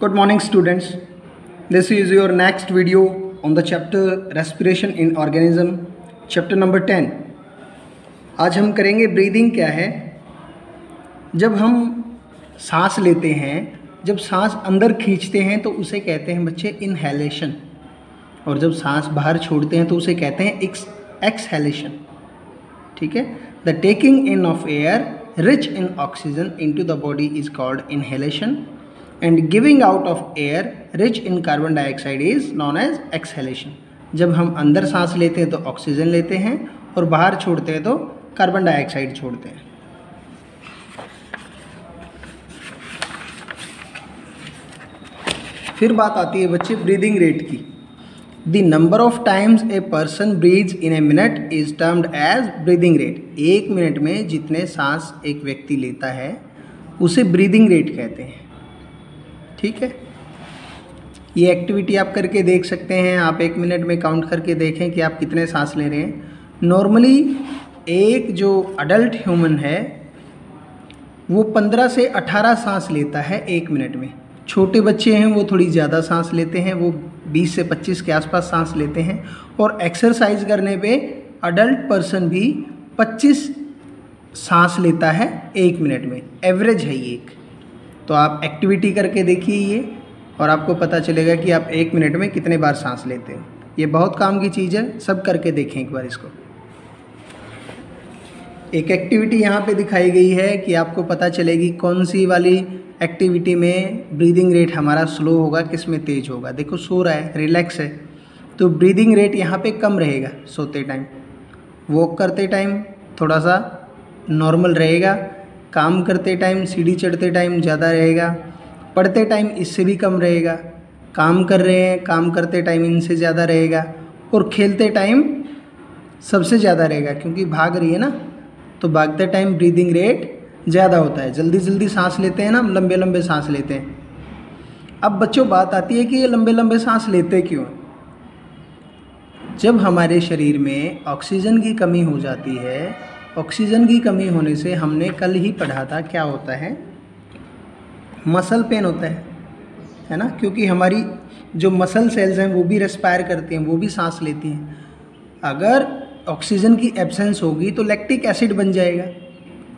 Good morning students. This is your next video on the chapter respiration in organism, chapter number 10. आज हम करेंगे breathing क्या है। जब हम सांस लेते हैं, जब सांस अंदर खींचते हैं तो उसे कहते हैं बच्चे इनहेलेशन, और जब सांस बाहर छोड़ते हैं तो उसे कहते हैं एक्सहेलेशन। ठीक है। The taking in of air rich in oxygen into the body is called inhalation and giving out of air rich in carbon dioxide is known as exhalation. जब हम अंदर सांस लेते हैं तो ऑक्सीजन लेते हैं और बाहर छोड़ते हैं तो कार्बन डाइऑक्साइड छोड़ते हैं। फिर बात आती है बच्चे ब्रीदिंग रेट की। The number of times a person breathes in a minute is termed as breathing rate. एक मिनट में जितने सांस एक व्यक्ति लेता है उसे ब्रीदिंग रेट कहते हैं। ठीक है। ये एक्टिविटी आप करके देख सकते हैं। आप एक मिनट में काउंट करके देखें कि आप कितने सांस ले रहे हैं। नॉर्मली एक जो अडल्ट ह्यूमन है वो 15 से 18 सांस लेता है एक मिनट में। छोटे बच्चे हैं वो थोड़ी ज़्यादा सांस लेते हैं, वो 20 से 25 के आसपास सांस लेते हैं। और एक्सरसाइज करने पे अडल्ट पर्सन भी 25 सांस लेता है एक मिनट में, एवरेज है ये एक। तो आप एक्टिविटी करके देखिए ये, और आपको पता चलेगा कि आप एक मिनट में कितने बार सांस लेते हैं। ये बहुत काम की चीज़ है, सब करके देखें एक बार इसको। एक एक्टिविटी यहाँ पे दिखाई गई है कि आपको पता चलेगी कौन सी वाली एक्टिविटी में ब्रीदिंग रेट हमारा स्लो होगा, किस में तेज होगा। देखो सो रहा है, रिलैक्स है, तो ब्रीदिंग रेट यहाँ पे कम रहेगा सोते टाइम। वॉक करते टाइम थोड़ा सा नॉर्मल रहेगा, काम करते टाइम सीढ़ी चढ़ते टाइम ज़्यादा रहेगा, पढ़ते टाइम इससे भी कम रहेगा, काम कर रहे हैं काम करते टाइम इनसे ज़्यादा रहेगा, और खेलते टाइम सबसे ज़्यादा रहेगा क्योंकि भाग रही है ना, तो भागते टाइम ब्रीदिंग रेट ज़्यादा होता है। जल्दी जल्दी सांस लेते हैं ना, लंबे लंबे सांस लेते हैं। अब बच्चों बात आती है कि ये लंबे लंबे सांस लेते क्यों? जब हमारे शरीर में ऑक्सीजन की कमी हो जाती है, ऑक्सीजन की कमी होने से हमने कल ही पढ़ा था क्या होता है, मसल पेन होता है ना, क्योंकि हमारी जो मसल सेल्स हैं वो भी रेस्पायर करती हैं, वो भी सांस लेती हैं। अगर ऑक्सीजन की एब्सेंस होगी तो लैक्टिक एसिड बन जाएगा।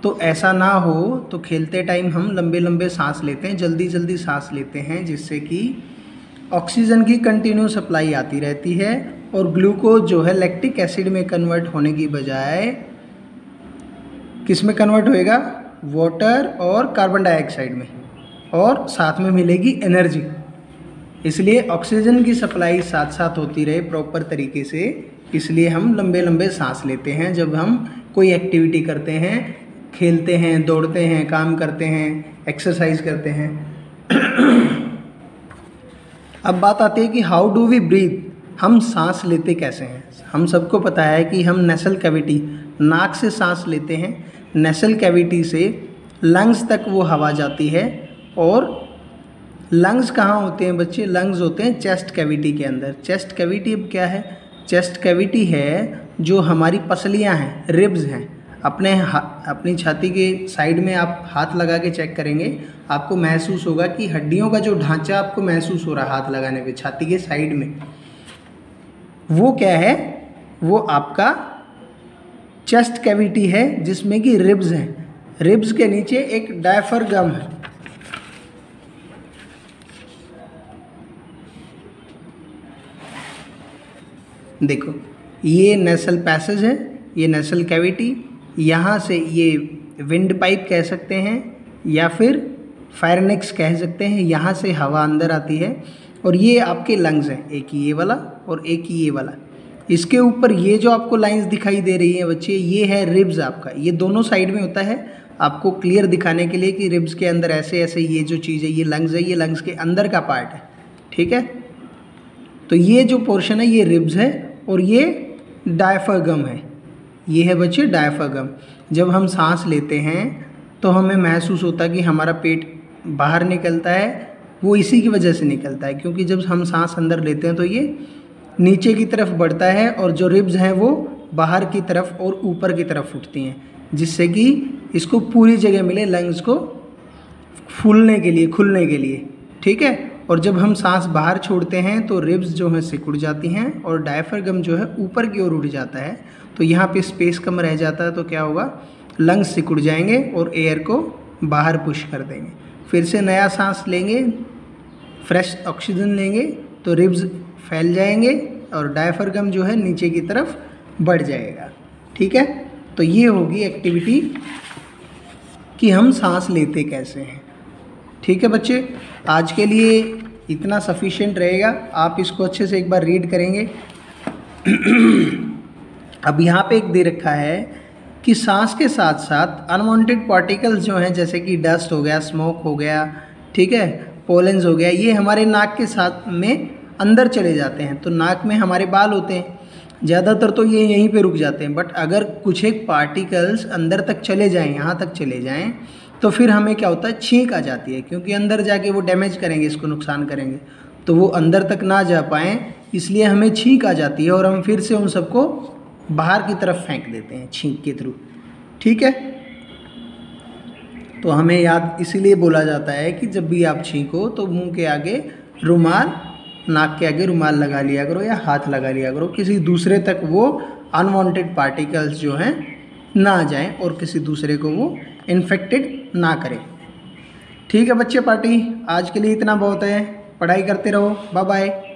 तो ऐसा ना हो तो खेलते टाइम हम लंबे लंबे सांस लेते हैं, जल्दी जल्दी सांस लेते हैं, जिससे कि ऑक्सीजन की कंटिन्यू सप्लाई आती रहती है और ग्लूकोज जो है लैक्टिक एसिड में कन्वर्ट होने की बजाय किस में कन्वर्ट होएगा, वाटर और कार्बन डाइऑक्साइड में, और साथ में मिलेगी एनर्जी। इसलिए ऑक्सीजन की सप्लाई साथ साथ होती रहे प्रॉपर तरीके से, इसलिए हम लंबे लंबे सांस लेते हैं जब हम कोई एक्टिविटी करते हैं, खेलते हैं, दौड़ते हैं, काम करते हैं, एक्सरसाइज करते हैं। अब बात आती है कि हाउ डू वी ब्रीथ, हम सांस लेते कैसे हैं। हम सबको पता है कि हम नेसल कैविटी, नाक से सांस लेते हैं, नेसल कैविटी से लंग्स तक वो हवा जाती है। और लंग्स कहाँ होते हैं बच्चे? लंग्स होते हैं चेस्ट कैविटी के अंदर। चेस्ट कैविटी अब क्या है? चेस्ट कैविटी है जो हमारी पसलियाँ हैं, रिब्स हैं। अपनी छाती के साइड में आप हाथ लगा के चेक करेंगे, आपको महसूस होगा कि हड्डियों का जो ढांचा आपको महसूस हो रहा है हाथ लगाने पे छाती के साइड में, वो क्या है? वो आपका चेस्ट कैविटी है जिसमें कि रिब्स हैं। रिब्स के नीचे एक डायफ्रागम है। देखो ये नेसल पैसेज है, ये नेसल कैविटी, यहाँ से ये विंड पाइप कह सकते हैं या फिर फायरनेक्स कह सकते हैं। यहाँ से हवा अंदर आती है और ये आपके लंग्स हैं, एक ये वाला और एक ये वाला। इसके ऊपर ये जो आपको लाइंस दिखाई दे रही हैं बच्चे, ये है रिब्स आपका। ये दोनों साइड में होता है, आपको क्लियर दिखाने के लिए कि रिब्स के अंदर ऐसे ऐसे ये जो चीज़ है, ये लंग्स है, ये लंग्स के अंदर का पार्ट है। ठीक है। तो ये जो पोर्शन है ये रिब्स है और ये डायफ्रागम है। ये है बच्चे डायफ्रागम। जब हम सांस लेते हैं तो हमें महसूस होता है कि हमारा पेट बाहर निकलता है, वो इसी की वजह से निकलता है क्योंकि जब हम सांस अंदर लेते हैं तो ये नीचे की तरफ बढ़ता है और जो रिब्स हैं वो बाहर की तरफ और ऊपर की तरफ उठती हैं, जिससे कि इसको पूरी जगह मिले लंग्स को फूलने के लिए, खुलने के लिए। ठीक है। और जब हम सांस बाहर छोड़ते हैं तो रिब्स जो है सिकुड़ जाती हैं और डायफ्रागम जो है ऊपर की ओर उठ जाता है। तो यहाँ पे स्पेस कम रह जाता है तो क्या होगा, लंग्स सिकुड़ जाएंगे और एयर को बाहर पुश कर देंगे। फिर से नया सांस लेंगे, फ्रेश ऑक्सीजन लेंगे तो रिब्स फैल जाएंगे और डायफ्रागम जो है नीचे की तरफ बढ़ जाएगा। ठीक है, तो ये होगी एक्टिविटी कि हम सांस लेते कैसे हैं। ठीक है बच्चे, आज के लिए इतना सफिशिएंट रहेगा। आप इसको अच्छे से एक बार रीड करेंगे। अब यहाँ पे एक दे रखा है कि सांस के साथ साथ अनवांटेड पार्टिकल्स जो हैं, जैसे कि डस्ट हो गया, स्मोक हो गया, ठीक है, पोलेंस हो गया, ये हमारे नाक के साथ में अंदर चले जाते हैं। तो नाक में हमारे बाल होते हैं, ज़्यादातर तो ये यहीं पे रुक जाते हैं, बट अगर कुछ एक पार्टिकल्स अंदर तक चले जाएं, यहाँ तक चले जाएं, तो फिर हमें क्या होता है, छींक आ जाती है, क्योंकि अंदर जाके वो डैमेज करेंगे, इसको नुकसान करेंगे, तो वो अंदर तक ना जा पाएँ, इसलिए हमें छींक आ जाती है और हम फिर से उन सबको बाहर की तरफ फेंक देते हैं छींक के थ्रू। ठीक है, तो हमें याद इसीलिए बोला जाता है कि जब भी आप छींको तो मुंह के आगे रुमाल, नाक के आगे रुमाल लगा लिया करो या हाथ लगा लिया करो, किसी दूसरे तक वो अनवांटेड पार्टिकल्स जो हैं ना जाएं और किसी दूसरे को वो इन्फेक्टेड ना करें। ठीक है बच्चे, पार्टी आज के लिए इतना बहुत है, पढ़ाई करते रहो, बाय बाय।